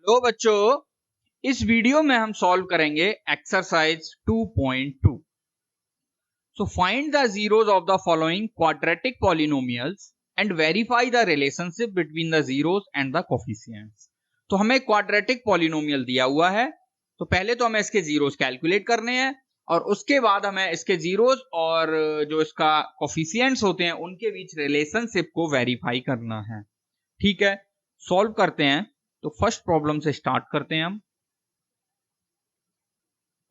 Hello बच्चों, इस video में हम सॉल्व करेंगे exercise 2.2। So find the zeros of the following quadratic polynomials and verify the relationship between the zeros and the coefficients. तो हमें quadratic polynomial दिया हुआ है, तो पहले तो हमें इसके जीरोस कैलकुलेट करने हैं और उसके बाद हमें इसके जीरोस और जो इसका कोफिशिएंट्स होते हैं उनके बीच रिलेशनशिप को वेरीफाई करना है। ठीक है, सॉल्व करते हैं। तो फर्स्ट प्रॉब्लम से स्टार्ट करते हैं हम।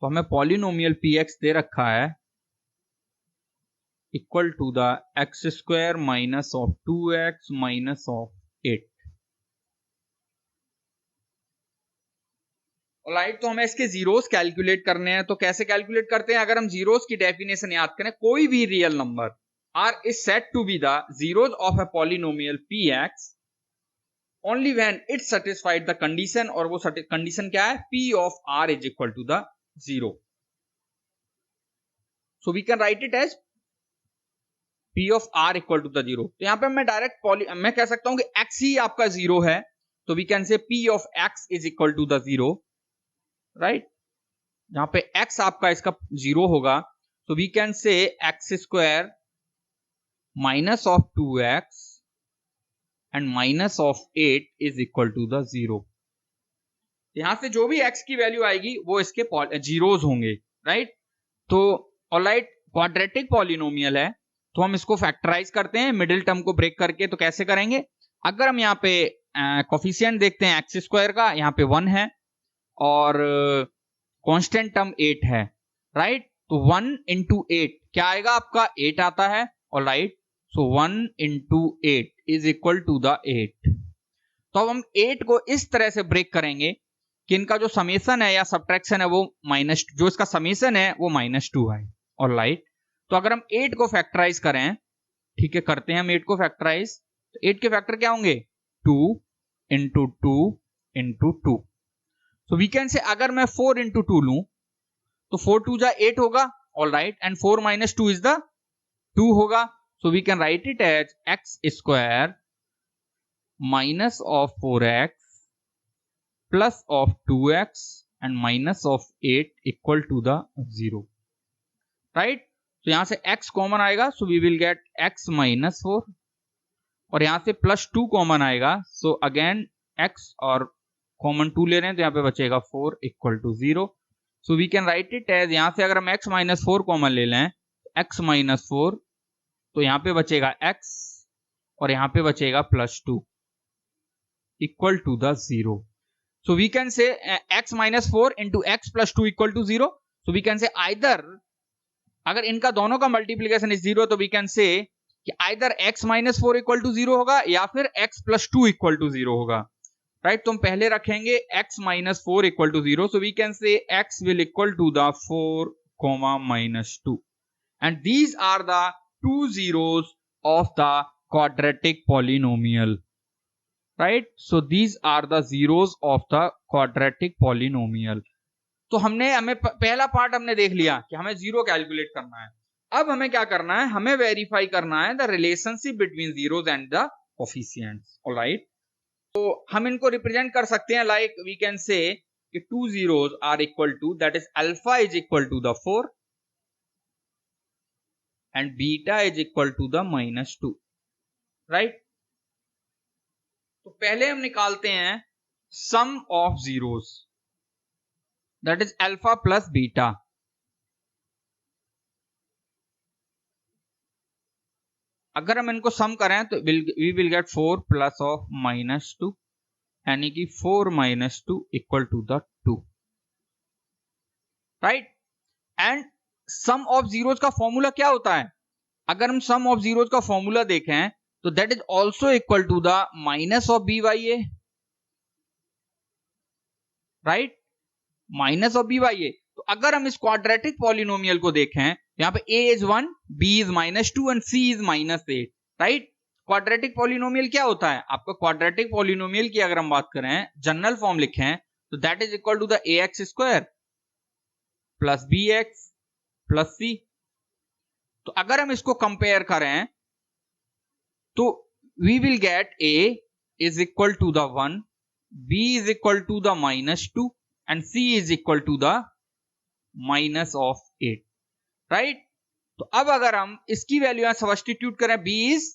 तो हमें पॉलिनोमियल px दे रखा है equal to the x square minus of 2x minus of 8। Alright, तो हमें इसके जीरोस कैलकुलेट करने हैं। तो कैसे कैलकुलेट करते हैं? अगर हम जीरोस की डेफिनेशन याद करें, कोई भी real number r is said to be the zeros of a polynomial px only when it satisfied the condition, और वो कंडीशन क्या है? p of r is equal to the 0। So we can write it as p of r equal to the 0। तो यहां पे मैं direct मैं कह सकता हूं कि x ही आपका 0 है, तो we can say p of x is equal to the 0। Right, जहां पे x आपका इसका 0 होगा, तो we can say x square minus of 2x and minus of 8 is equal to the 0। यहां से जो भी x की वैल्यू आएगी वो इसके जीरोस होंगे। राइट, तो ऑलराइट, क्वाड्रेटिक पॉलिनोमियल है तो हम इसको फैक्टराइज करते हैं मिडिल टर्म को ब्रेक करके। तो कैसे करेंगे? अगर हम यहाँ पे कोफिशिएंट देखते हैं एक्स स्क्वायर का, यहाँ पे 1 है और कांस्टेंट टर्म 8 है। राइट, तो 1 इंटू 8 क्या आएगा? आपका 8 आता है। Alright, so 1 into 8 is equal to the 8। तो अब हम 8 को इस तरह से ब्रेक करेंगे कि इनका जो समेशन है या सब्ट्रैक्शन है वो माइनस, जो इसका समेशन है वो -2 है। ऑलराइट, तो अगर हम 8 को फैक्टराइज करें, ठीक है, करते हैं हम 8 को फैक्टराइज, तो 8 के फैक्टर क्या होंगे? 2 into 2 into 2। So we can say अगर मैं 4 इंटू 2 लूं तो 4 2 जा 8 होगा। Alright, and 4 minus 2 is the 2 होगा। So we can write it as x square minus of 4x plus of 2x and minus of 8 equal to the 0। Right, तो यहां से x कॉमन आएगा, so we will get x minus 4, और यहां से plus 2 common आएगा, so again x और common 2 ले रहे हैं तो यहां पे बचेगा 4 equal to 0। So we can write it as, यहां से अगर हम x माइनस 4 कॉमन ले लें, x माइनस 4, तो यहां पे बचेगा x और यहां पे बचेगा plus 2 equal to the 0। So we can say x minus 4 into x plus 2 equal to 0. So we can say either, अगर इनका दोनों का मल्टीप्लीकेशन इज 0 तो we can say कि either x minus 4 equal to 0 होगा या फिर x plus 2 equal to 0 होगा। राइट, तो हम पहले रखेंगे x minus 4 equal to 0. So we can say x will equal to the 4 comma minus 2, and these are the two zeros of the quadratic polynomial. Right, so these are the zeros of the quadratic polynomial. तो हमें पहला part हमने देख लिया कि हमें zero calculate करना है। अब हमें क्या करना है? हमें वेरीफाई करना है the relationship between zeros and the coefficients. Alright, तो हम इनको रिप्रेजेंट कर सकते हैं लाइक वी कैन से कि two zeros are equal to, that is alpha is equal to the 4 and beta is equal to the -2। Right, तो पहले हम निकालते हैं sum of zeros, that is alpha plus beta. अगर हम इनको sum करें तो we will get 4 plus of -2, यानी कि 4 - 2 equal to the 2। Right, and sum of zeros का फॉर्मूला क्या होता है? अगर हम सम ऑफ जीरोस का फॉर्मूला देखें तो that is also equal to the minus of B by A. Right, minus of B by a. तो अगर हम इस क्वाड्रेटिक पॉलिनोमियल को देखें, यहां पे a is 1, b is -2 and c is -8। Right, quadratic polynomial क्या होता है? आपका क्वाड्रेटिक पॉलिनोमियल की अगर हम बात करें, जनरल फॉर्म लिखें तो that is equal to the ax square plus bx plus c। तो अगर हम इसको कंपेयर करें तो we will get a is equal to the 1, b is equal to the -2 and c is equal to the -8, right. तो अब अगर हम इसकी वैल्यू यहां सब्स्टिट्यूट करें, b is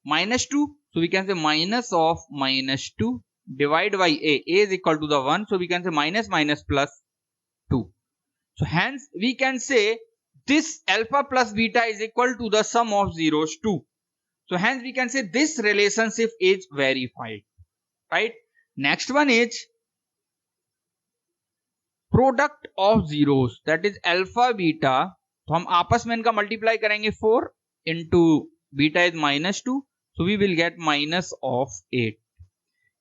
-2, so we can say -2 divide by a is equal to the 1, so we can say minus plus 2. So hence we can say this alpha plus beta is equal to the sum of zeros 2. So hence we can say this relationship is verified, right? Next one is product of zeros, that is alpha beta. तो हम आपस में इनका multiply करेंगे 4 into beta is -2, so we will get -8.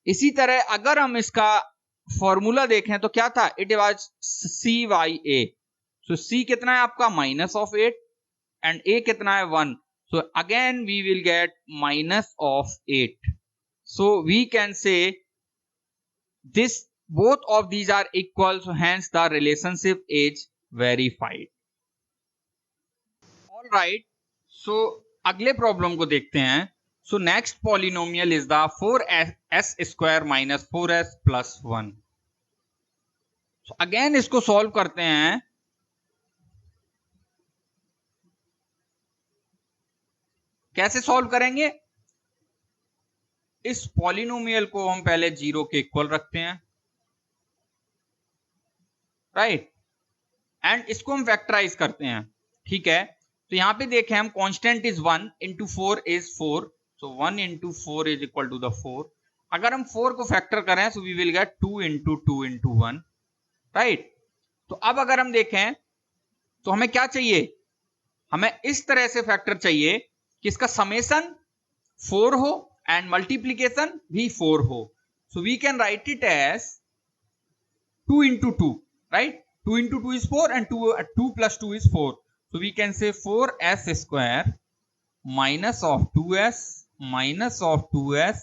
इसी तरह अगर हम इसका फॉर्मूला देखें तो क्या था, it was CYA, so C कितना है आपका -8 and A कितना है 1, so again we will get -8. So we can say this both of these are equal, so hence the relationship is verified. All right, so अगले problem को देखते हैं. So next polynomial is the 4s square minus 4s plus 1. So again इसको solve करते हैं. कैसे solve करेंगे? इस पॉलिनोमियल को हम पहले 0 के इक्वल रखते हैं, राइट, एंड इसको हम फैक्टराइज करते हैं, ठीक है. तो यहां पे देखें हम, constant is 1 into 4 is 4, so 1 into 4 is equal to the 4. अगर हम 4 को फैक्टर करें so we will get 2 into 2 into 1, right. तो अब अगर हम देखें तो हमें क्या चाहिए, हमें इस तरह से फैक्टर चाहिए कि इसका समेशन 4 हो एंड मल्टीप्लीकेशन भी 4 हो. So we can write it as 2 into 2, right? 2 into 2 is 4 and 2 plus 2 is 4. So we can say 4s square minus of 2s minus of 2s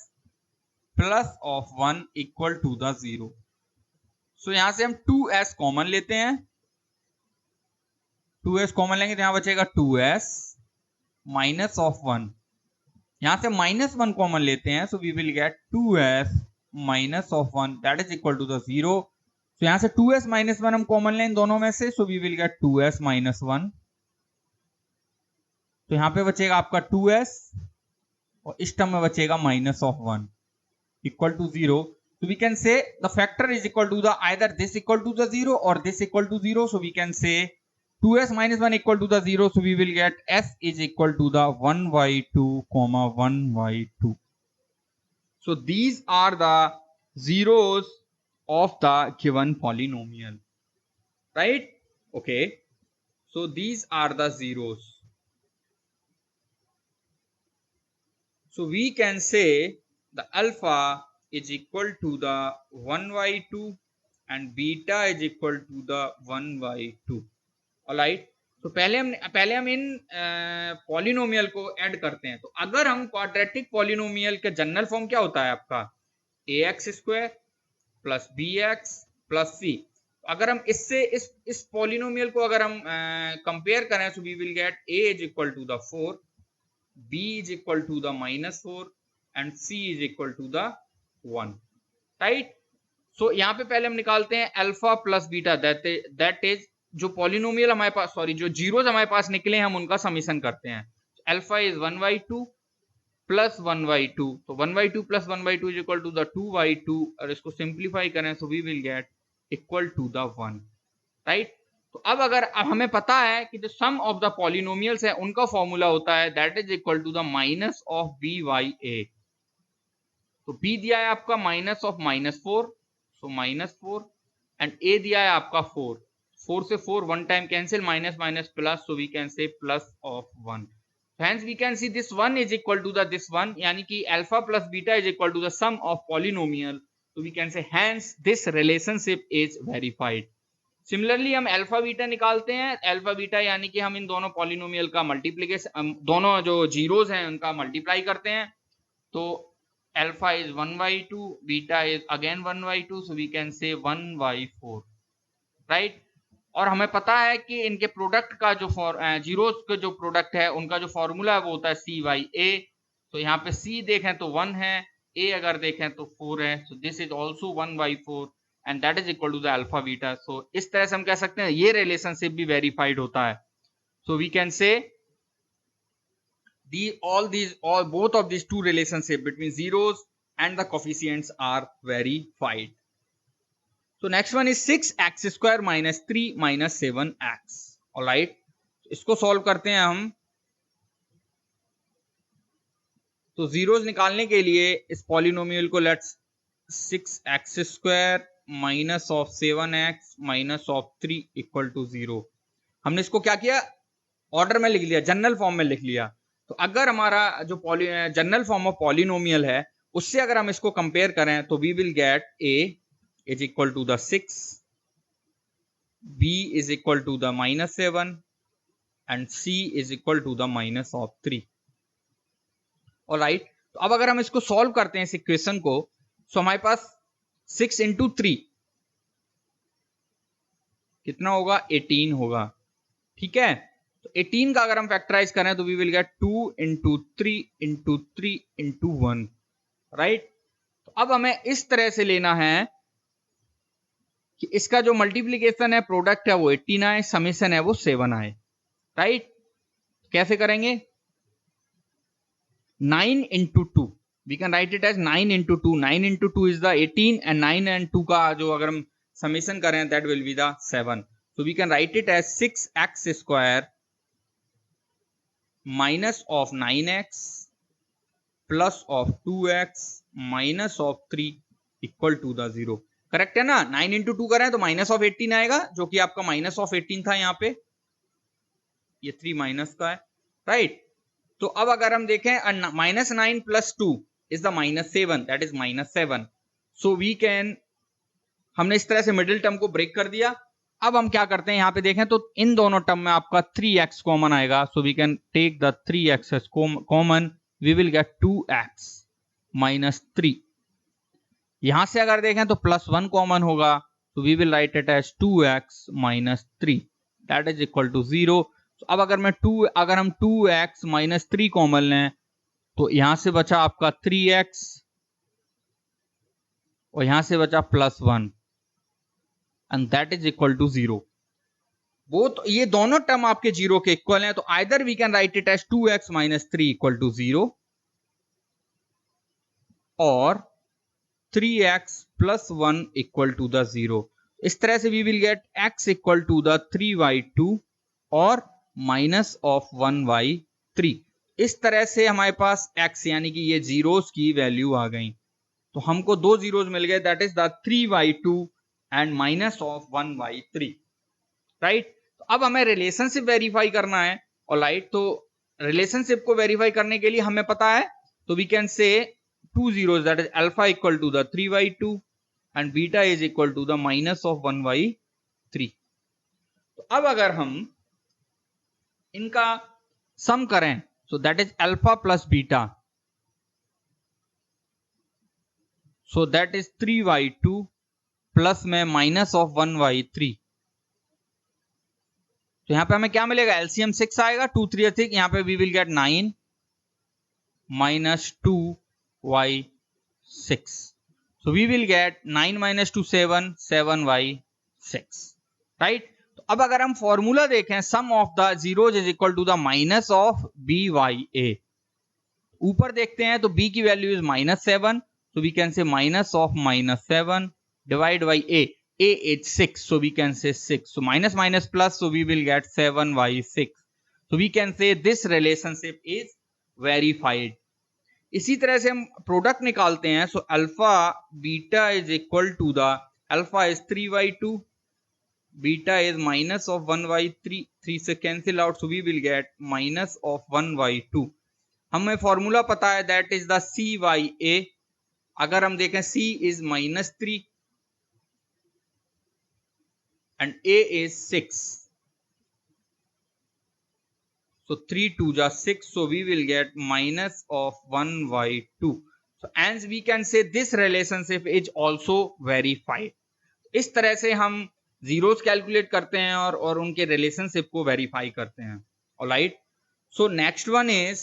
plus of 1 equal to the 0. So यहां से हम 2s common लेते हैं, 2s common लेंगे तो यहां बचेगा 2s minus of 1. यहां से -1 कॉमन लेते हैं, so we will get 2s minus of 1 that is equal to the 0. So यहां से 2s minus 1 हम कॉमन लें दोनों में से, so we will get 2s minus 1. तो यहां पे बचेगा आपका 2s और इस टर्म में बचेगा minus of 1 equal to 0. So we can say the factor is equal to the either this equal to the 0 or this equal to 0. So we can say 2s minus 1 equal to the 0. So we will get s is equal to the 1 by 2 comma 1 by 2. So these are the zeros of the given polynomial, right? Okay, so these are the zeros. So we can say the alpha is equal to the 1 by 2 and beta is equal to the 1 by 2. Alright, तो पहले हम इन polynomial को add करते हैं. तो अगर हम quadratic polynomial का जनरल फॉर्म क्या होता है आपका, ax square plus bx plus c. अगर हम इससे इस पॉलिनोमियल को अगर हम कंपेयर करें, so we will get a is equal to the 4, b is equal to the -4 and c is equal to the 1, right. So यहाँ पे पहले हम निकालते हैं alpha plus beta, that is जो पॉलिनोमियल हमारे पास, सॉरी जो जीरोस हमारे पास निकले हम उनका समीशन करते हैं. Alpha is 1 by 2 plus 1 by 2, तो 1 by 2 plus 1 by 2 is equal to the 2 by 2, और इसको सिंप्लीफाई करें so we will get equal to the 1, right. तो अब हमें पता है कि जो सम ऑफ द पॉलिनोमियल्स है उनका फॉर्मूला होता है that is equal to the minus of b by a. तो b दिया है आपका माइनस ऑफ -4, सो -4, एंड a दिया है आपका 4 से 4 one time cancel, minus minus plus, so we can say plus of 1. Hence we can see this 1 is equal to the this 1, यानी कि alpha plus beta is equal to the sum of polynomial. So we can say hence this relationship is verified. Similarly हम alpha beta निकालते हैं. alpha beta यानी कि हम इन दोनों polynomial का मल्टीप्लिकेशन, दोनों जो जीरोस हैं उनका मल्टीप्लाई करते हैं. तो alpha is 1 by 2, beta is again 1 by 2, so we can say 1 by 4, right. और हमें पता है कि इनके प्रोडक्ट का जो जीरोस का जो प्रोडक्ट है उनका जो फॉर्मूला है वो होता है c बाई a. तो यहाँ पे c देखें तो 1 है, a अगर देखें तो 4 है, so this is also 1/4 and that is equal to the alpha beta. So इस तरह से हम कह सकते हैं ये रिलेशनशिप भी वेरीफाइड होता है. So we can say both of these two relationship between zeros and the coefficients are verified. So next one is 6x square minus 3 minus 7x. Alright, इसको सॉल्व करते हैं हम. तो जीरोस निकालने के लिए इस पॉलिनोमियल को let's 6x square minus of 7x minus of 3 equal to 0. हमने इसको क्या किया, ऑर्डर में लिख लिया, जनरल फॉर्म में लिख लिया. तो अगर हमारा जो जनरल फॉर्म ऑफ पॉलिनोमियल है उससे अगर हम इसको कंपेयर करें तो we will get a is equal to the 6, b is equal to the -7 and c is equal to the -3. Alright, तो अब अगर हम इसको सॉल्व करते हैं इस इक्वेशन को, तो हमारे पास 6 इंटू 3 कितना होगा, 18 होगा. ठीक है, तो 18 का अगर हम फैक्टराइज करें तो we will get 2 into 3 into 3 into 1. Right, तो अब हमें इस तरह से लेना है कि इसका जो मल्टीप्लीकेशन है, प्रोडक्ट है वो 18 आए, समेशन है वो 7 आए. राइट, कैसे करेंगे, 9 into 2 we can write it as 9 into 2. 9 into 2 is the 18 and 9 and 2 का जो अगर हम समेशन करें that will be the 7. So we can write it as 6x square minus of 9x plus of 2x minus of 3 equal to the 0. Correct है ना, 9 into 2 करें तो minus of 18 आएगा जो कि आपका माइनस ऑफ 18 था, यहाँ पे ये 3 माइनस का है. राइट, तो अब अगर हम देखें -9 plus 2 is the -7, that is -7. So we can, हमने इस तरह से मिडिल टर्म को ब्रेक कर दिया. अब हम क्या करते हैं, यहाँ पे देखें तो इन दोनों टर्म में आपका 3x कॉमन आएगा. So we can take the 3x as common, we will get 2x minus 3. यहां से अगर देखें तो +1 कॉमन होगा, तो we will write it as 2x minus 3 that is equal to 0. तो अब अगर हम 2x minus 3 कॉमन लें तो यहां से बचा आपका 3x और यहां से बचा +1 and that is equal to 0. ये दोनों टर्म आपके 0 के इक्वल हैं, तो either we can write it as 2x minus 3 equal to 0 और 3x plus 1 equal to the 0. इस तरह से we will get x equal to the 3/2 और माइनस ऑफ 1/3. इस तरह से हमारे पास x यानी कि ये जीरोस की वैल्यू आ गई. तो हमको दो जीरोस मिल गए, that is the 3/2 and minus of 1/3. Right, तो अब हमें रिलेशनशिप वेरीफाई करना है. और राइट, तो रिलेशनशिप को वेरीफाई करने के लिए हमें पता है, तो वी कैन से 2 zeros, that is alpha equal to the 3/2 and beta is equal to the minus of 1/3. तो अब अगर हम इनका सम करें, so that is alpha plus beta, so that is 3/2 plus में माइनस ऑफ 1/3. तो यहां पे हमें क्या मिलेगा, एलसीएम 6 आएगा, 2 3 6, यहां पे we will gate 9 minus 2/6. So we will get 9 minus 2 7, 7/6. Right, तो अब अगर हम फॉर्मूला देखें, sum of the zeros is equal to the minus of b/a. ऊपर देखते हैं तो b की value is -7, so we can say minus of -7 divide by a is 6, so we can say 6. So minus minus plus, so we will get 7/6. So we can say this relationship is verified. इसी तरह से हम product निकालते हैं. So alpha beta is equal to the, alpha is 3/2, beta is minus of 1/3, 3 से cancel out, so we will get minus of 1/2. हमें formula पता है, दैट इज द c/a. अगर हम देखें c is -3 and a is 6. So 3 2 जा 6, so we will get minus of 1/2. So hence we can say this relationship is also verified. इस तरह से हम जीरोस कैलकुलेट करते हैं और उनके रिलेशनशिप को वेरीफाई करते हैं. Alright, so next one is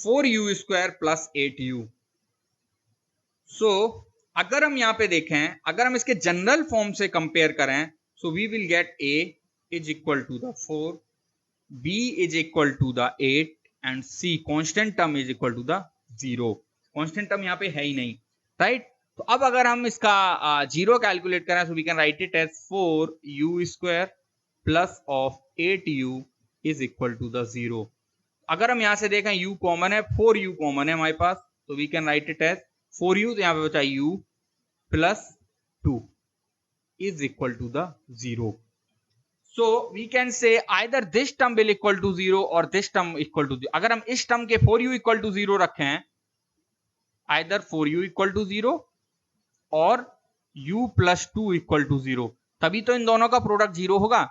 4u square plus 8u। सो अगर हम यहाँ पे देखें, अगर हम इसके जनरल फॉर्म से कंपेयर करें, so we will get a is equal to the 4, b is equal to the 8 and c constant term is equal to the 0। Constant term यहाँ पे है ही नहीं, राइट। तो अब अगर हम इसका जीरो कैलकुलेट करें, so we can write it as 4u square plus of 8u is equal to the 0। अगर हम यहां से देखें u कॉमन है, 4u कॉमन है हमारे पास, तो we can write it as 4u, तो यहां पे बचा u plus 2 is equal to the 0। So we can say either this term will equal to 0 और दिस टर्म इक्वल टू 0। अगर हम इस टर्म के 4u इक्वल टू 0 रखें, आइदर 4u इक्वल टू 0 और u प्लस 2 इक्वल टू 0, तभी तो इन दोनों का प्रोडक्ट 0 होगा।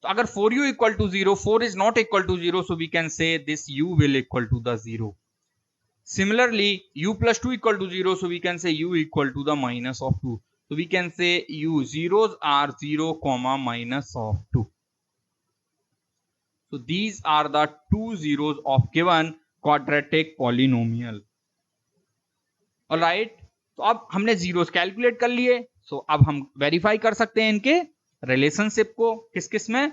तो अगर 4u equal to 0, 4 is not equal to 0, so we can say this u will equal to the 0. Similarly, u plus 2 equal to 0, so we can say u equal to the minus of 2. So we can say u zeros are 0 comma minus of 2. So these are the two zeros of given quadratic polynomial. Alright, तो अब हमने zeros calculate कर लिए, सो अब हम verify कर सकते हैं इनके रिलेशनशिप को, किस किस में,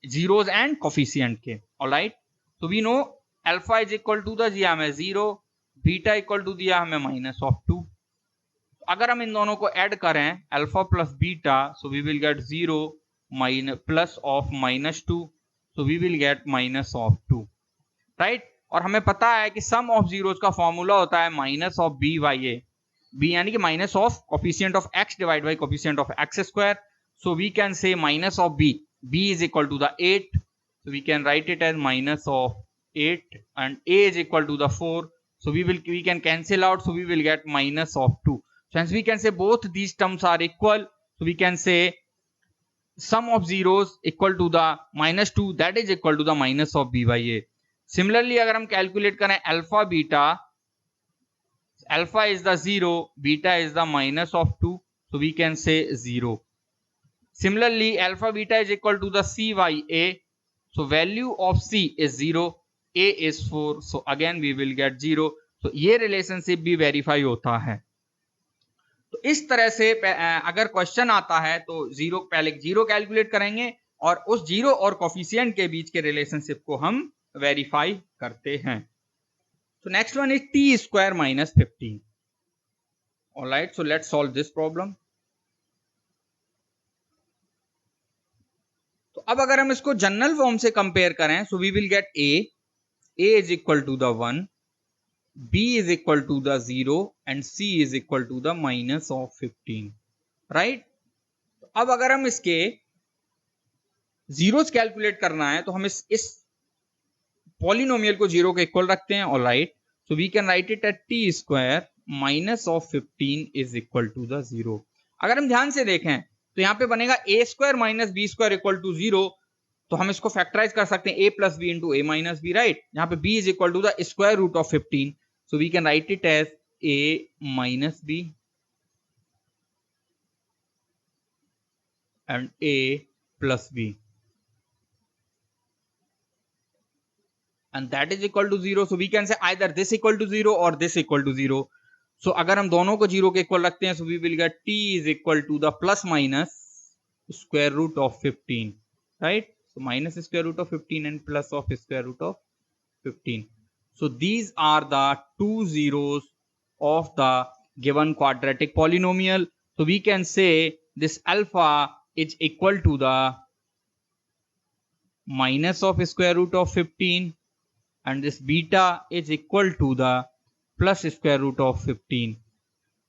जीरोस एंड कोफिशिएंट के। ऑलराइट, तो we know alpha is equal to the, दिया हमें 0, बीटा इक्वल टू दिया हमें माइनस ऑफ 2। अगर हम इन दोनों को ऐड करें alpha plus beta, so we will get 0 minus plus of minus 2, so we will get minus of 2, right. और हमें पता है कि सम ऑफ जीरोस का फॉर्मूला होता है minus of B by A, B यानी कि minus of coefficient of X divide by coefficient of X square. So we can say minus of B, b is equal to the 8, so we can write it as minus of 8, and a is equal to the 4, so we can cancel out, so we will get minus of 2. So hence we can say both these terms are equal, so we can say sum of zeros equal to the minus 2, that is equal to the minus of b by a. Similarly अगर हम calculate करें alpha beta, alpha is the 0, beta is the minus of 2, so we can say 0. Similarly, alpha beta is equal to the c by a, so value of c is 0, a is 4, so again we will get 0. so ये relationship भी verify होता है। तो इस तरह से अगर question आता है तो जीरो, पहले जीरो कैलकुलेट करेंगे और उस जीरो और कोफिशिएंट के बीच के रिलेशनशिप को हम वेरीफाई करते हैं। So next one is t square minus 15. Alright, so let's solve this problem. तो अब अगर हम इसको जनरल फॉर्म से कंपेयर करें, so we will get a is equal to the 1, b is equal to the 0 and c is equal to the minus of 15, right. अब अगर हम इसके जीरोस कैलकुलेट करना है तो हम इस पॉलिनोमियल को जीरो के इक्वल रखते हैं। Alright, so we can write it at t square minus of 15 is equal to the 0। अगर हम ध्यान से देखें तो यहाँ पे बनेगा a square minus B square equal to 0, तो हम इसको फैक्टराइज कर सकते हैं a plus B into A minus B, right. यहाँ पे b is equal to the square root of 15, so we can write it as a minus B and a plus B, and that is equal to 0, so we can say either this equal to 0 or this equal to 0. so अगर हम दोनों को 0 के equal रखते हैं, so we will get t is equal to the plus minus square root of 15, right। so minus square root of 15 and plus of square root of 15. so these are the two zeros of the given quadratic polynomial. so we can say this alpha is equal to the minus of square root of 15 and this beta is equal to the plus square root of 15.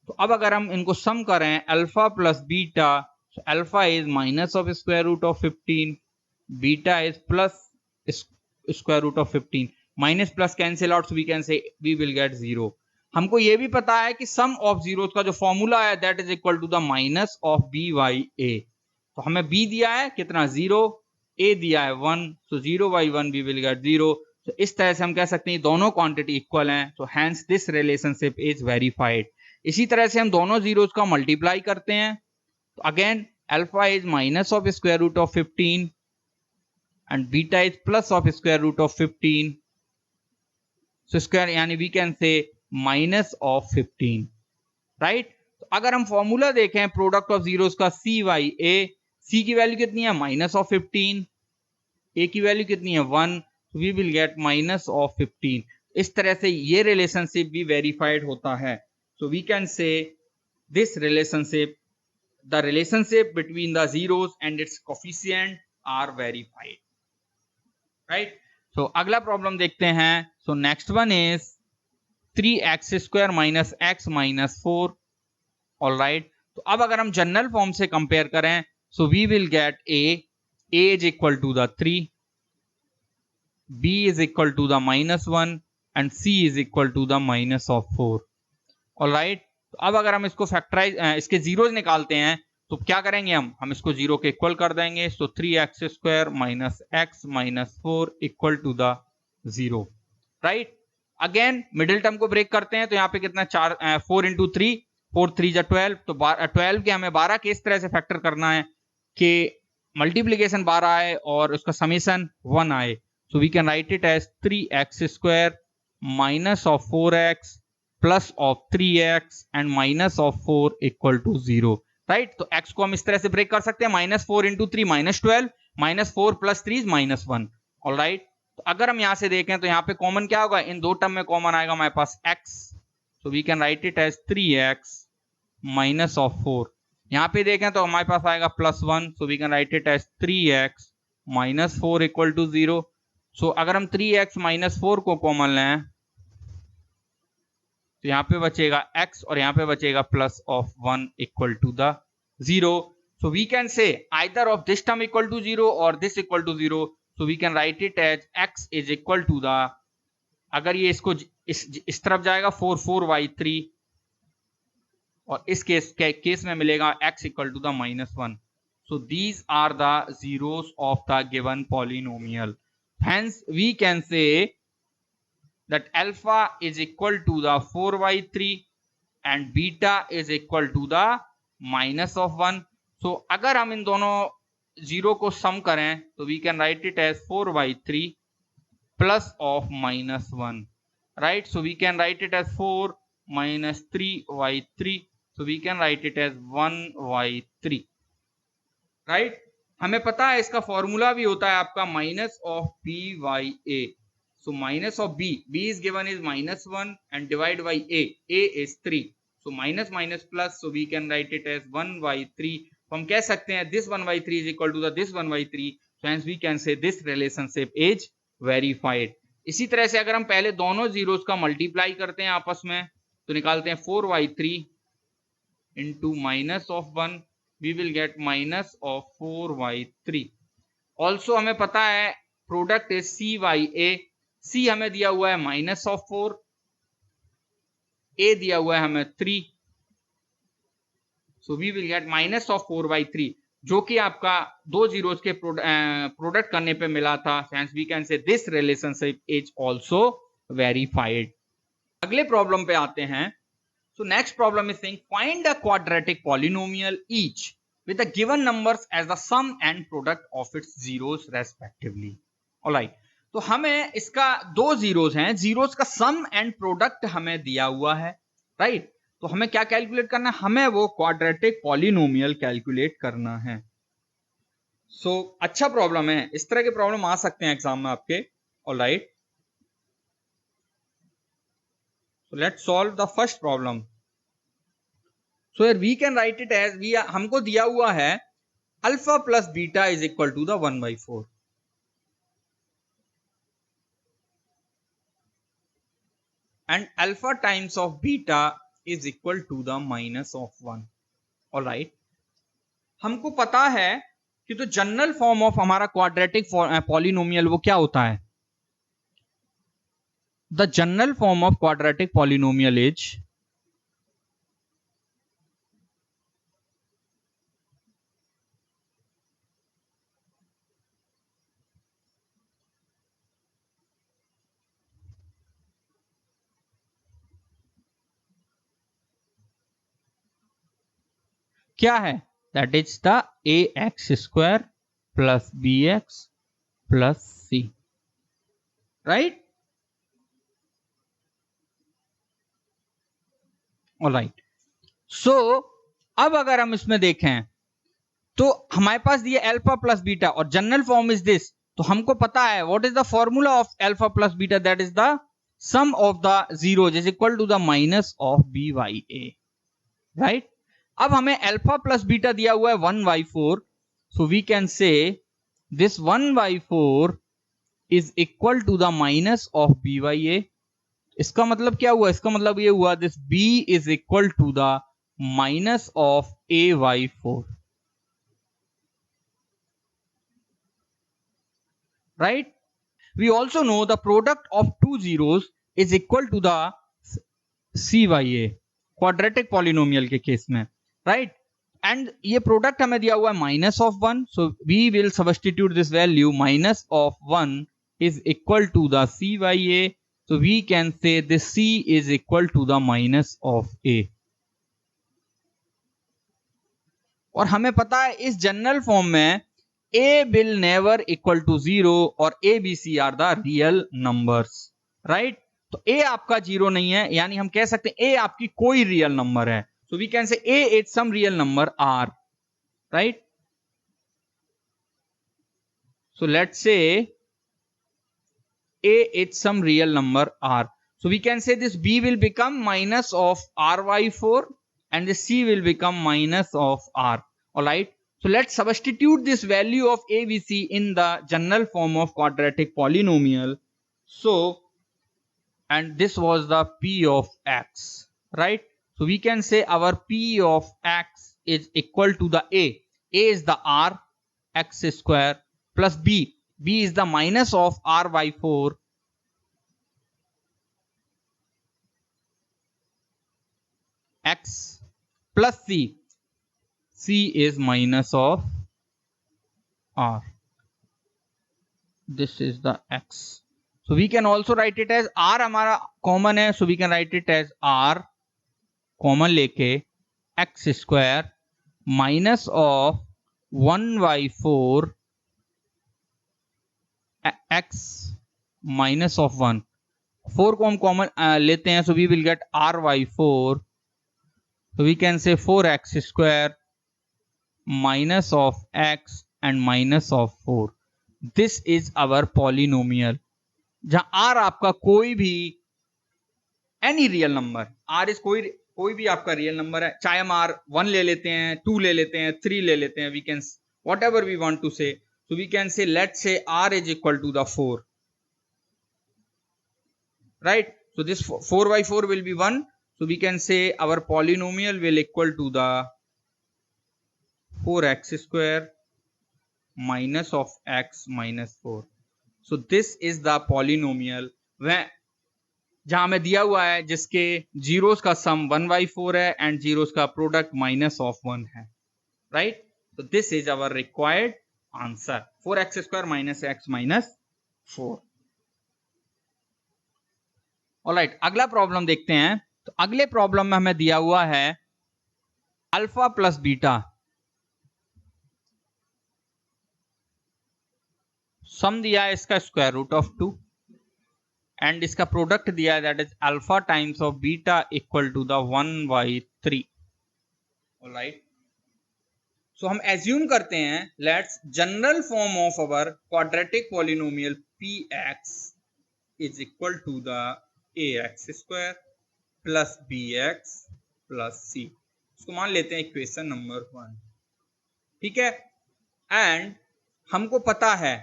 तो अब अगर हम इनको sum करें alpha plus beta, so alpha is minus of square root of 15, beta is plus square root of 15, minus plus cancel out, so we can say we will get 0। हमको ये भी पता है कि सम ऑफ जीरोस का जो formula है that is equal to the minus of B by a. तो हमें b दिया है कितना 0, a दिया है 1, सो 0 बाई 1 वी विल गेट 0। तो इस तरह से हम कह सकते हैं दोनों क्वांटिटी इक्वल हैं, so hence this relationship is verified. इसी तरह से हम दोनों जीरोस का मल्टीप्लाई करते हैं, तो again alpha is minus of square root of 15 and beta is plus of square root of 15, so square यानी we can say minus of 15, right. तो अगर हम फॉर्मूला देखें प्रोडक्ट ऑफ जीरोस का सी वाई ए, सी की वैल्यू कितनी है माइनस ऑफ 15, ए की वैल्यू कितनी है 1, we will get minus of 15। इस तरह से ये रिलेशनशिप भी वेरीफाइड होता है। So we can say this relationship, the relationship between the zeros and its coefficient are verified, right. So अगला प्रॉब्लम देखते हैं। So next one is 3x square minus x minus 4, all right. तो अब अगर हम general form से compare करें, so we will get a is equal to the 3, b is equal to the minus 1 and c is equal to the minus of 4, all right। तो अब अगर हम इसको फैक्टराइज इसके जीरोज निकालते हैं तो क्या करेंगे, हम इसको जीरो के इक्वल कर देंगे। So 3x square minus x minus 4 equal to the 0, right. Again middle term को ब्रेक करते हैं तो यहाँ पे कितना 4 इंटू 3, 4 3 जा 12, तो 12 के हमें 12 के इस तरह से फैक्टर करना है कि मल्टीप्लीकेशन 12 आए और उसका समीशन 1 आए। So we can write it as 3x square minus of 4x plus of 3x and minus of 4 equal to 0, right। तो x को हम इस तरह से ब्रेक कर सकते हैं, minus 4 into 3 minus 12, minus 4 plus 3 minus 1, all right. तो अगर हम यहां से देखें तो यहाँ पे कॉमन क्या होगा, इन दो टर्म में कॉमन आएगा हमारे पास x, so we can write it as 3x minus of 4। यहाँ पे देखें तो हमारे पास आएगा plus 1, so we can write it as 3x minus 4 equal to 0। सो अगर हम 3x माइनस 4 को कॉमन लें तो यहाँ पे बचेगा x और यहाँ पे बचेगा plus of 1 equal to the 0। So we can say either of this term equal to 0 और this equal to 0, so we can write it as x is equal to the, अगर ये इसको इस तरफ जाएगा 4 4y3 और इस केस में मिलेगा x equal to the minus 1। So these are the zeros of the given polynomial. Hence, we can say that alpha is equal to the 4y3 and beta is equal to the minus of 1। So, अगर हम इन दोनों zero को सम करें तो we can write it as 4y3 plus of minus 1, right। So, we can write it as 4 minus 3y3, so we can write it as 1y3, right। हमें पता है इसका फॉर्मूला भी होता है आपका minus of B by A. So minus of B is given is minus 1 and divide by A is 3, so minus minus plus, so we can write it as 1/3। तो हम कह सकते हैं this 1/3 is equal to the this 1/3, so hence we can say this relationship is verified. इसी तरह से अगर हम पहले दोनों जीरोस का मल्टीप्लाई करते हैं आपस में तो निकालते हैं 4y3 into minus of 1, we will get minus of 4y3। also हमें पता है product is cy a, c हमें दिया हुआ है माइनस ऑफ 4, a दिया हुआ है हमें 3, so we will get minus of 4/3 जो कि आपका दो जीरोस के प्रोडक्ट करने पे मिला था। hence we can say this relationship is also verified। अगले प्रॉब्लम पे आते हैं। So next problem is saying find a quadratic polynomial each with the given numbers as the sum and product of its zeros respectively, alright। तो हमें इसका दो zeros हैं, zeros का सम एंड प्रोडक्ट हमें दिया हुआ है, राइट। तो हमें क्या कैलकुलेट करना है, हमें वो क्वाड्रेटिक पॉलिनोमियल कैलकुलेट करना है। सो अच्छा प्रॉब्लम है, इस तरह के प्रॉब्लम आ सकते हैं एग्जाम में आपके, alright. So let's solve the first problem। So here we can write it as हमको दिया हुआ है alpha plus beta is equal to the 1/4 and alpha times of beta is equal to the minus of 1, alright. हमको पता है कि तो general form of हमारा क्वाड्रेटिक पॉलिनोमियल वो क्या होता है, the general form of quadratic polynomial is क्या है, that is the ax square plus bx plus c, right. Alright, so अब अगर हम इसमें देखें तो हमारे पास दिया अल्फा प्लस बीटा और जनरल फॉर्म इज दिस, तो हमको पता है what is the formula of alpha plus beta, that is the sum of the zeros is equal to the minus of B by a, right. अब हमें alpha plus beta दिया हुआ है 1/4, so we can say this 1/4 is equal to the minus of B by a. इसका मतलब क्या हुआ, इसका मतलब ये हुआ this b is equal to the minus of a/4, right? We also know the product of two zeros is equal to the cy/a, quadratic polynomial के case में, right? And ये प्रोडक्ट हमें दिया हुआ है minus of 1, so we will substitute this value minus of 1 is equal to the cy/a, so we can say this c is equal to the minus of a। और हमें पता है इस जनरल फॉर्म में a will never equal to 0 और a b c are the real numbers, right? तो a आपका 0 नहीं है, यानी हम कह सकते हैं a आपकी कोई रियल नंबर है, so we can say a is some real number r, right? So let's say a is some real number r, so we can say this b will become minus of r/4 and the c will become minus of r, all right? So let's substitute this value of a b c in the general form of quadratic polynomial, so and this was the p of x, right? So we can say our p of x is equal to the a is the r x square plus b is the minus of r/4 x plus c is minus of r, this is the x, so we can also write it as r हमारा common है, so we can write it as r common लेके x square minus of 1/4 x minus of 1, 4 को हम common लेते हैं, so we will get r/4, so we can say 4x square minus of x and minus of 4, this is our polynomial, जहां r आपका कोई भी any real number, r is कोई भी आपका रियल नंबर है, चाहे हम r1 ले लेते हैं, 2 ले लेते हैं, 3 ले लेते हैं, we can whatever we want to say, so we can say let's say r is equal to the 4, right? So this 4/4 will be 1, so we can say our polynomial will equal to the 4x square minus of x minus 4, so this is the polynomial where जहां हमें दिया हुआ है जिसके zeros का sum 1/4 है and zeros का product minus of 1 है, राइट? तो this is our required answer, 4x स्क्वायर माइनस x माइनस 4। ऑलराइट, अगला प्रॉब्लम देखते हैं। तो अगले प्रॉब्लम में हमें दिया हुआ है अल्फा प्लस बीटा, सम दिया है इसका स्क्वायर रूट ऑफ 2 एंड इसका प्रोडक्ट दिया है that is alpha times of beta equal to the 1/3, alright? So हम एज्यूम करते हैं, let's general form of our quadratic polynomial px is equal to the ax square plus bx plus c, इसको मान लेते हैं equation number 1, ठीक है? And हमको पता है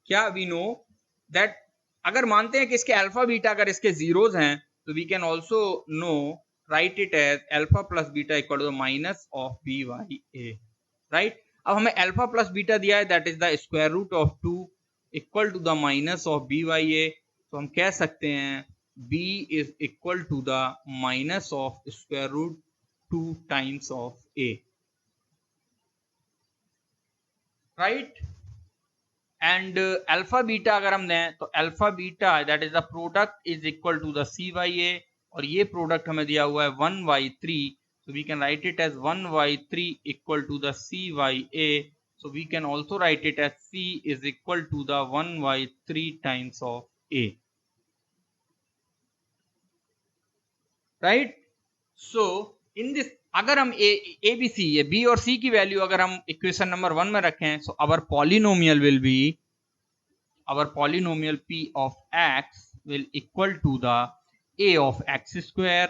क्या, वी नो दैट अगर मानते हैं कि इसके अल्फा बीटा अगर इसके जीरोज हैं, तो we can also know write it as alpha plus beta equal to minus of B by a, right? अब हमें अल्फा प्लस बीटा दिया है that is the square root of 2 equal to the minus of B by a, तो हम कह सकते हैं b is equal to the minus of square root 2 times of a, right? And alpha beta अगर हम दें तो alpha beta that is the product is equal to the cy/a, और ये प्रोडक्ट हमें दिया हुआ है 1/3, so we can write it as 1/3 equal to the cy/a, so we can also write it as c is equal to the 1/3 times of a, right? So in this अगर हम a b सी ये B और सी की value अगर हम equation number 1 में रखें, so our polynomial will be p of x will equal to the a of x square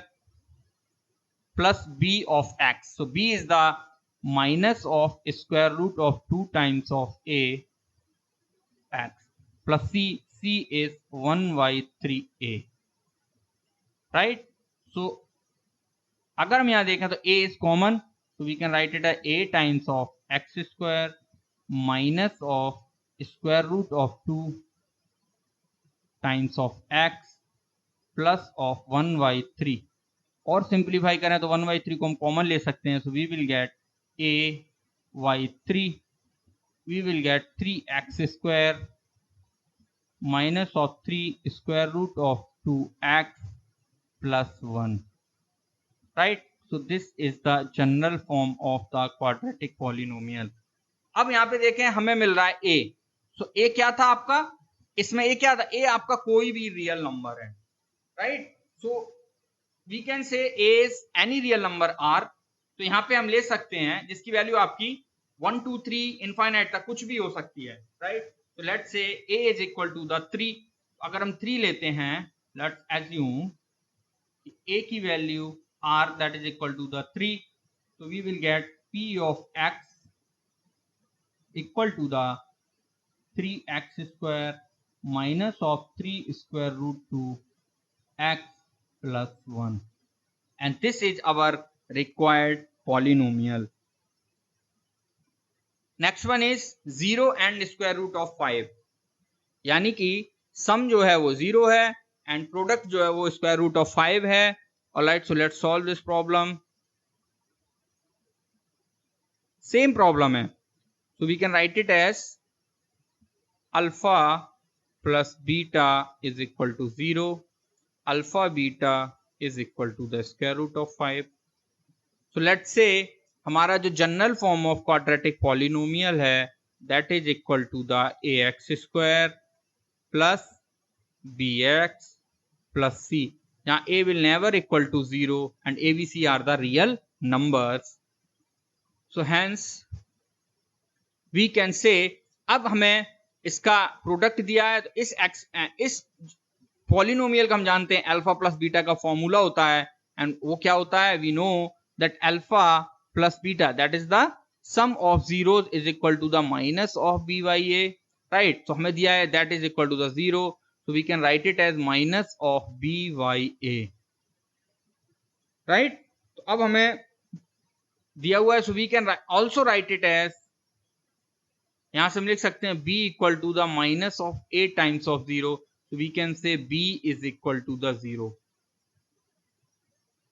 plus b of x. So b is the minus of square root of 2 times of a x plus c is 1 by 3a, right? So अगर हम यहाँ देखें तो a is common, so we can write it as a times of x square minus of square root of 2 times of x plus of 1 by 3, और simplify करें तो 1 by 3 को हम कॉमन ले सकते हैं, so we will get a by 3, we will get 3x square minus of 3 square root of 2x plus 1, right? So this is the general form of the quadratic polynomial. अब यहाँ पे देखें हमें मिल रहा है a, so a क्या था आपका, इसमें a क्या था, a आपका कोई भी रियल नंबर है, right? So we can say a is any real number r, तो यहाँ पे हम ले सकते हैं जिसकी वैल्यू आपकी 1 2 3 इनफाइनाइट तक कुछ भी हो सकती है, राइट? तो let's say a is equal to the 3, अगर हम 3 लेते हैं, लेट्स एज्यूम a की value r that is equal to the 3, तो we will get p of x equal to the 3x square minus of 3 square root 2 x plus 1, and this is our required polynomial. Next one is 0 and square root of 5, यानी कि सम जो है वो 0 है and product जो है वो square root of 5 है. Alright, so let's solve this problem. Same problem है, so we can write it as alpha plus beta is equal to 0, alpha beta is equal to the square root of 5. So let's say हमारा जो general form of quadratic polynomial है that is equal to the ax square plus bx plus c, जहाँ a will never equal to 0 and a b c are the real numbers. So hence we can say, अब हमें इसका product दिया है तो इस polynomial का हम जानते हैं अल्फा प्लस बीटा का फॉर्मूला होता है, एंड वो क्या होता है, we know that alpha plus beta that is the sum of zeros is equal to the minus of B by A, right? तो हमें दिया है that is equal to the 0, so we can write it as minus of b by a, right? तो अब हमें दिया हुआ है, so we can also write it as, यहां से हम लिख सकते हैं b equal to the minus of a times of 0, so we can say b is equal to the 0.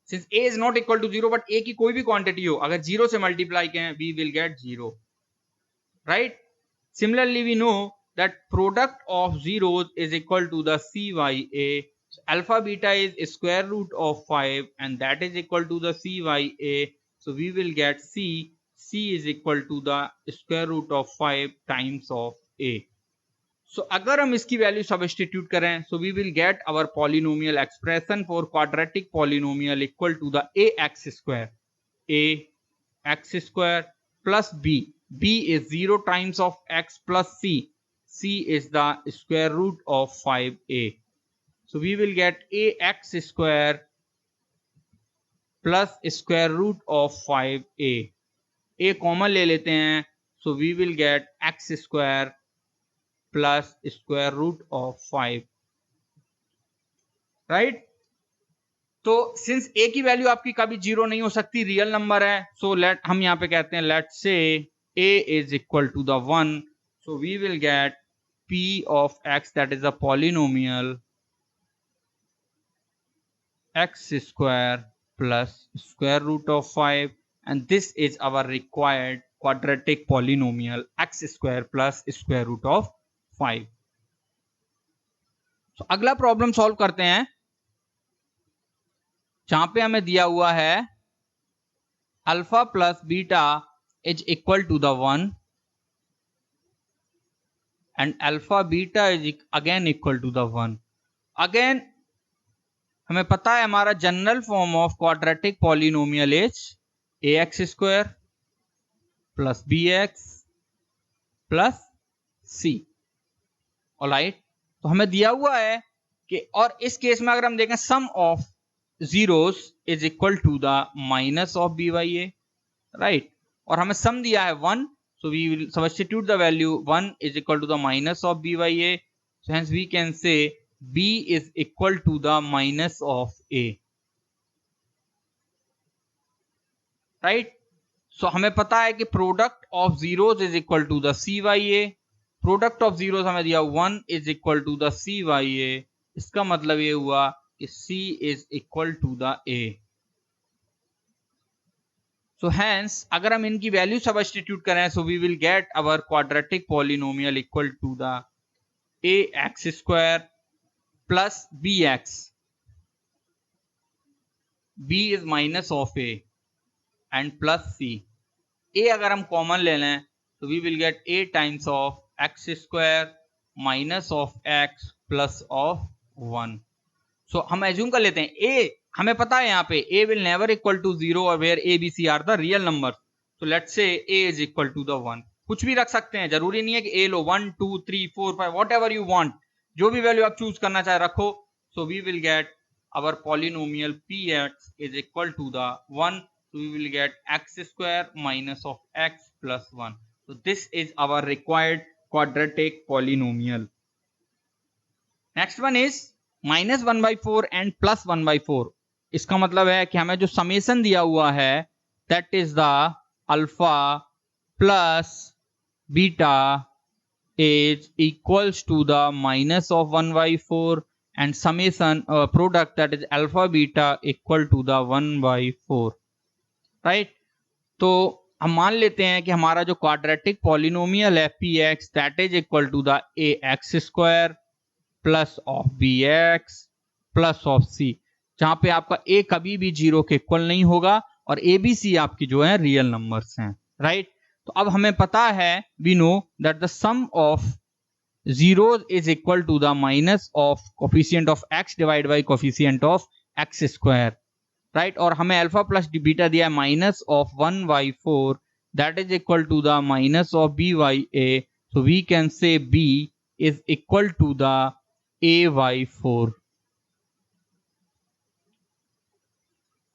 Since a is not equal to 0 but a की कोई भी quantity हो, अगर 0 से मल्टीप्लाई करें we will get 0, right? Similarly we know that product of zeros is equal to the c by a, so alpha beta is square root of 5 and that is equal to the c by a, so we will get c is equal to the square root of 5 times of a. So अगर हम इसकी value substitute करें, so we will get our polynomial expression for quadratic polynomial equal to the ax square plus b is 0 times of x plus c is the square root of 5a, so we will get ax square plus square root of 5a, a common ले लेते हैं, so we will get x square plus square root of 5, right? तो since a की value आपकी कभी 0 नहीं हो सकती, रियल नंबर है, सो लेट हम यहाँ पे कहते हैं let say a is equal to the 1, so we will get p of x that is a polynomial x square plus square root of 5, and this is our required quadratic polynomial x square plus square root of 5. तो अगला problem solve करते हैं, जहां पे हमें दिया हुआ है alpha plus beta is equal to the 1 and alpha beta is again equal to the 1. Again हमें पता है हमारा general form of quadratic polynomial is ax square plus bx plus c। Alright, तो हमें दिया हुआ है कि, और इस केस में अगर हम देखें sum of zeros is equal to the minus of B by a, right, और हमें सम दिया है 1, so we will substitute the value 1 is equal to the minus of b by a, so hence we can say b is equal to the minus of a, right। so हमें पता है कि product of zeros is equal to the c by a, product of zeros हमें दिया 1 is equal to the c by a, इसका मतलब ये हुआ कि c is equal to the a। So hence अगर हम इनकी वैल्यू सब्स्टिट्यूट करें, so we will get our quadratic polynomial equal to the ax square plus bx, b is minus of a and plus c, a अगर हम common ले लें तो we will get a times of x square minus of x plus of 1। so हम assume कर लेते हैं a, हमें पता है यहाँ पे a will never equal to 0 और where a b c are the real numbers, so let's say a is equal to the 1। कुछ भी रख सकते हैं, जरूरी नहीं है कि a low, 1 2 3 4 5 whatever you want, जो भी वैल्यू आप चूज करना चाहे रखो। so we will get our polynomial px is equal to the 1, so we will get x square minus of x plus 1, so this is our required quadratic polynomial। next one is minus 1/4 and plus 1/4। इसका मतलब है कि हमें जो summation दिया हुआ है that is the alpha plus beta is equals to the minus of 1/4 and summation product that is alpha beta equal to the 1/4, right. तो हम मान लेते हैं कि हमारा जो क्वाड्रेटिक पॉलिनोमियल है p x that is equal to the a x square plus of b x plus of c, जहां पे आपका a कभी भी 0 के इक्वल नहीं होगा और a b c आपकी जो है रियल नंबर्स हैं, राइट। तो अब हमें पता है we know that the sum of zeros is equal to the minus of coefficient of x divide by coefficient of x square, right, और हमें अल्फा प्लस बीटा दिया है minus of 1/4 that is equal to the minus of b by a, so we can say b is equal to the a/4,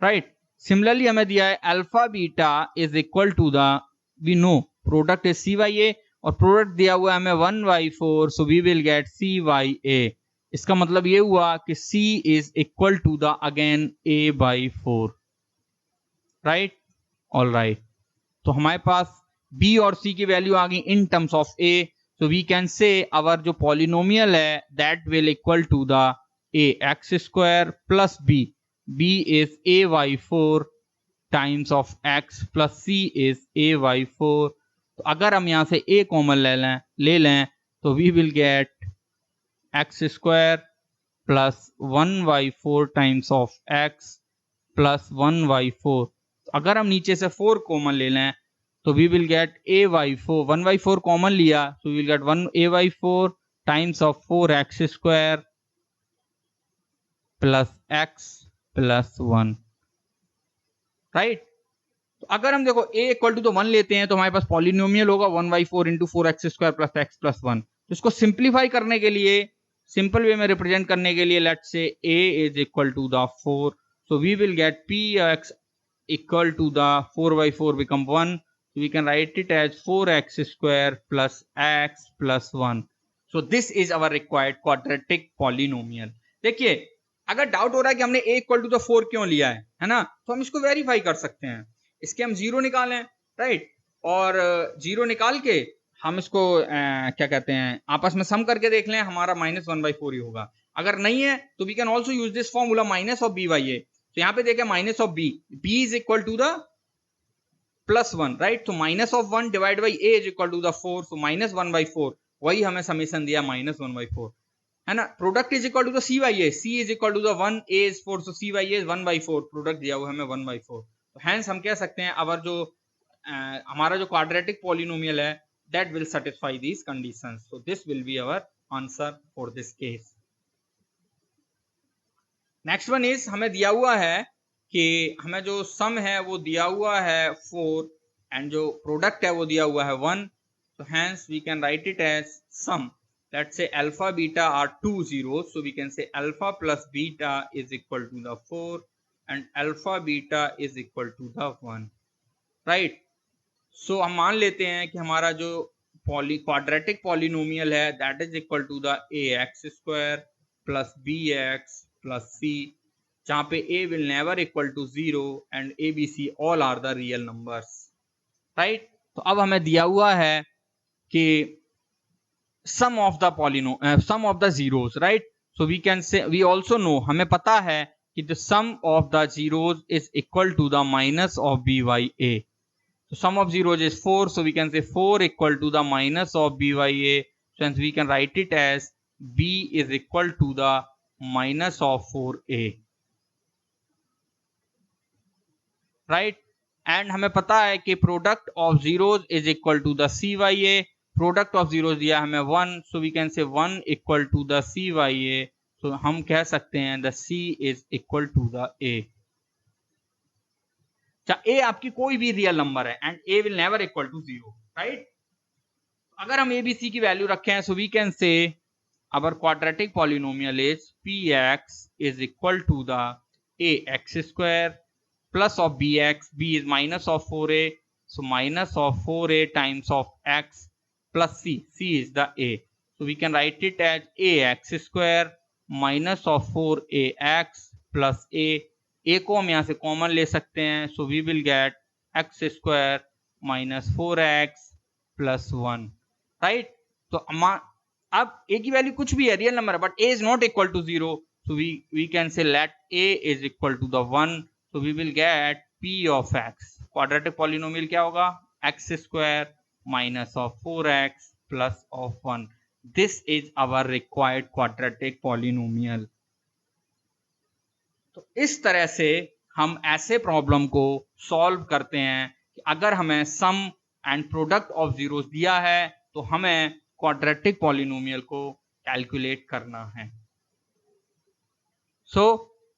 right। Similarly हमें दिया है alpha beta is equal to the, we no product is c by a और product दिया हुआ है हमें 1/4, so we will get c by a. इसका मतलब ये हुआ कि c is equal to the again a/4, right. All right, तो हमारे पास b और c की वैल्यू आ गई in terms of a, so we can say our जो polynomial है that will equal to the ax square plus b is a/4 times of x plus c is a/4। तो अगर हम यहाँ से a कॉमन ले लें तो we will get x square plus 1/4 times of x plus 1/4। तो अगर हम नीचे से 4 कॉमन ले लें तो we will get a/4, 1/4 common लिया so we will get 1 a/4 times of 4x square plus x plus 1, right. तो अगर हम देखो a इक्वल टू तो 1 लेते हैं तो हमारे पास पॉलिनोमियल होगा 1/4 into 4x square plus x plus 1। तो इसको सिंप्लीफाई करने के लिए, सिंपल वे में रिप्रेजेंट करने के लिए let's say a is equal to the 4, so we will get px equal to the 4/4 become 1, so we can write it as 4x square plus x plus 1, so this is our required quadratic polynomial। देखिए अगर doubt हो रहा है कि हमने a equal to तो 4 क्यों लिया है ना, तो हम इसको वेरीफाई कर सकते हैं। इसके हम 0 निकालें, राइट, और 0 निकाल के हम इसको क्या कहते हैं आपस में सम करके देख लें, हमारा -1/4 ही होगा। अगर नहीं है तो we can also use this formula minus of b by a. तो यहाँ पे देखें minus of b is equal to the +1, right. तो minus of 1 divide by a is equal to the 4, so -1/4 वही हमें समेशन दिया -1/4, है ना। Product is equal to the c by a, c is equal to the 1, a is 4, so c by A is 1/4, product दिया हुआ हमें 1/4। तो hence हम कह सकते हैं अवर जो हमारा जो क्वाड्रेटिक पॉलिनोमियल है that will satisfy these conditions, so this will be our answer for this case. Next one is हमें दिया हुआ है कि हमें जो सम है वो दिया हुआ है 4 एंड जो प्रोडक्ट है वो दिया हुआ है 1, so hence we can write it as sum. Let's say alpha beta are two zeros, so we can say alpha plus beta is equal to the 4 and alpha beta is equal to the 1, right? So हम मान लेते हैं कि हमारा जो quadratic polynomial है that is equal to the ax square plus bx plus c, जहाँ पे a will never equal to 0 and a b c all are the real numbers, right? तो अब हमें दिया हुआ है कि sum of the zeros, right? So we can say, we also know, हमें पता है कि the sum of the zeros is equal to the minus of b by a. So sum of zeros is 4, so we can say 4 equal to the minus of b by a. So hence we can write it as b is equal to the minus of 4a, right? And हमें पता है कि product of zeros is equal to the c by a. Product of zeros दिया हमें 1, so we can say 1 equal to the c by a. तो हम कह सकते हैं the c is equal to the a. A आपकी कोई भी रियल नंबर है and a will never equal to 0, right? अगर हम ए बी सी की वैल्यू रखें so we can say our quadratic polynomial is px is equal to the ax square plus of bx, b is minus of 4a, so minus of 4a times of x plus c, c is the a, so we can write it as ax square minus of 4ax plus a को हम यहाँ से common ले सकते हैं, so we will get x square minus 4x plus 1, right? तो अब a की वैल्यू कुछ भी है, रियल नंबर है, but a is not equal to 0, so we can say let a is equal to the 1, so we will get p of x. Quadratic polynomial क्या होगा? x square minus of 4x plus of 1. This is our required quadratic polynomial. तो इस तरह से हम ऐसे problem को solve करते हैं कि अगर हमें सम एंड प्रोडक्ट ऑफ जीरोस दिया है तो हमें क्वाड्रेटिक पॉलिनोमियल को कैलकुलेट करना है. सो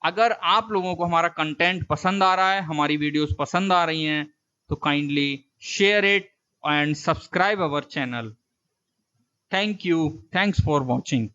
अगर आप लोगों को हमारा कंटेंट पसंद आ रहा है, हमारी वीडियोस पसंद आ रही हैं, तो kindly share it and subscribe our channel. Thank you. Thanks for watching.